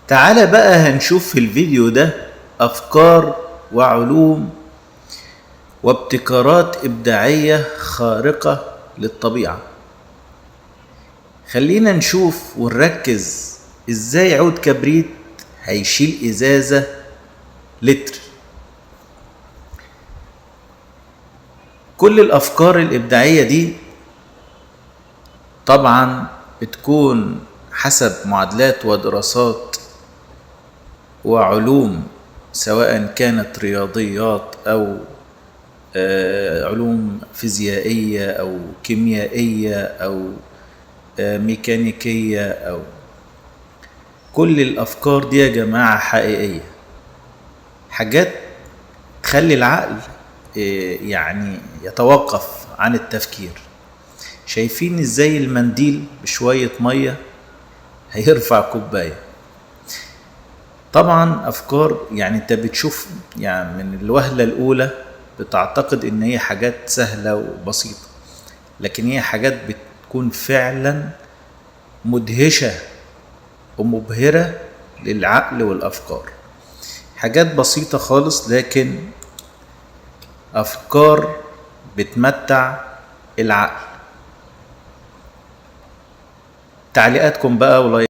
تعالى بقى هنشوف في الفيديو ده أفكار وعلوم وابتكارات إبداعية خارقة للطبيعة. خلينا نشوف ونركز إزاي عود كبريت هيشيل إزازة لتر. كل الأفكار الإبداعية دي طبعا بتكون حسب معادلات ودراسات وعلوم، سواء كانت رياضيات أو علوم فيزيائية أو كيميائية أو ميكانيكية، أو كل الأفكار دي يا جماعة حقيقية، حاجات تخلي العقل يعني يتوقف عن التفكير. شايفين ازاي المنديل بشوية مية هيرفع كوباية؟ طبعا أفكار يعني انت بتشوف يعني من الوهلة الأولى بتعتقد ان هي حاجات سهلة وبسيطة، لكن هي حاجات بتكون فعلا مدهشة ومبهرة للعقل والأفكار. حاجات بسيطة خالص لكن أفكار بتمتع العقل. تعليقاتكم بقى ولايك.